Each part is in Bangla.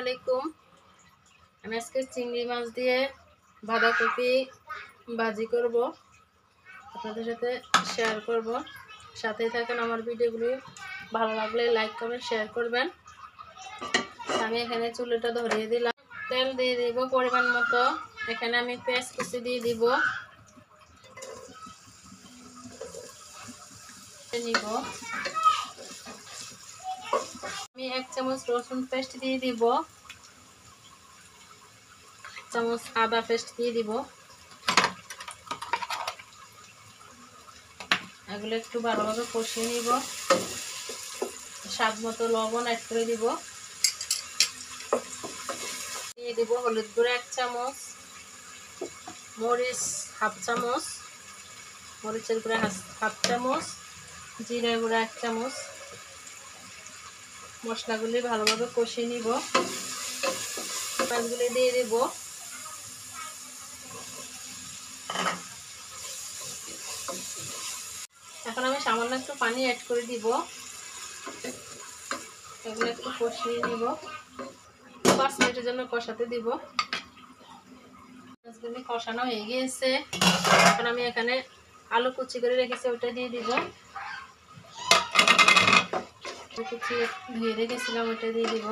আলাইকুম। আমি আজকে চিংড়ি মাছ দিয়ে বাঁধাকপি ভাজি করব, আপনাদের সাথে শেয়ার করব। সাথেই থাকেন। আমার ভিডিওগুলি ভালো লাগলে লাইক কমেন্ট শেয়ার করবেন। আমি এখানে চুলাটা ধরিয়ে দিলাম, তেল দিয়ে দিব পরিমাণ মতো। এখানে আমি পেঁয়াজ কুচি দিয়ে দিব, নিব। আমি 1 চামচ রসুন পেস্ট দিয়ে দিব, 1 চামচ আদা পেস্ট দিয়ে দিব। এগুলো একটু ভালোভাবে কষিয়ে নিব। স্বাদ মতো লবণ অ্যাড করে দিব। দিয়ে দিব হলুদ গুঁড়া 1 চামচ, মরিচ হাফ চামচ, মরিচের গুঁড়া হাফ চামচ, জিরা গুঁড়া 1 চামচ। মশলাগুলি ভালোভাবে কষিয়ে নিব। মাছগুলি দিয়ে দিব। এখন আমি সামান্য একটু পানি অ্যাড করে দিব। এগুলো একটু কষিয়ে নিব, 5 মিনিটের জন্য কষাতে দিব। মাছগুলি কষানো হয়ে গিয়েছে। এখন আমি এখানে আলু কুচি করে রেখেছি, ওটা দিয়ে দিব। কুচি ধুয়ে রেখেছিলাম, ওটা দিয়ে দিব।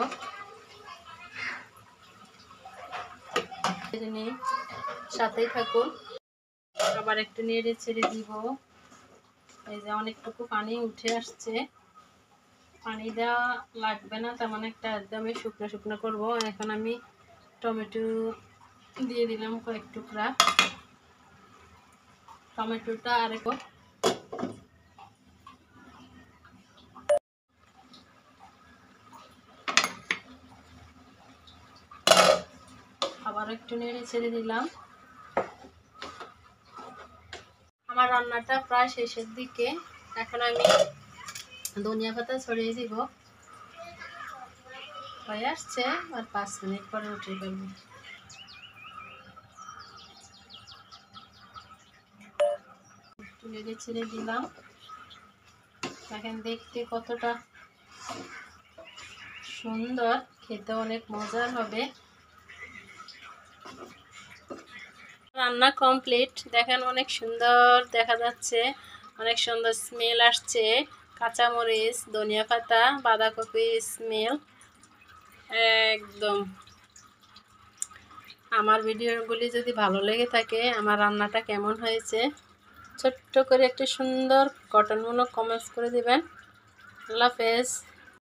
সাথেই থাকুন। আবার একটু নেড়ে ছেড়ে দিব। এই যে অনেকটুকু পানি উঠে আসছে। পানি দেওয়া লাগবে না তেমন একটা, একদমই শুকনো শুকনো করবো। এখন আমি টমেটো দিয়ে দিলাম কয়েক টুকরা। টমেটোটা আরেকটু আবার একটু নেড়ে ছেড়ে দিলাম। আমার রান্নাটা প্রায় শেষের দিকে। এখন আমি ধনিয়া পাতা ছড়িয়ে দিব। হয়ে আসছে, আর 5 মিনিট পরে উঠে ফেলবো। একটু নেড়ে ছেড়ে দিলাম। দেখেন দেখতে কতটা সুন্দর, খেতে অনেক মজার হবে। রান্না কমপ্লিট। দেখেন অনেক সুন্দর দেখা যাচ্ছে, অনেক সুন্দর স্মেল আসছে। কাঁচামরিচ, ধনিয়া পাতা, বাঁধাকপি স্মেল একদম। আমার ভিডিওগুলি যদি ভালো লেগে থাকে, আমার রান্নাটা কেমন হয়েছে ছোট্ট করে একটি সুন্দর গঠনমূলক কমেন্টস করে দিবেন। আল্লাহ হাফেজ।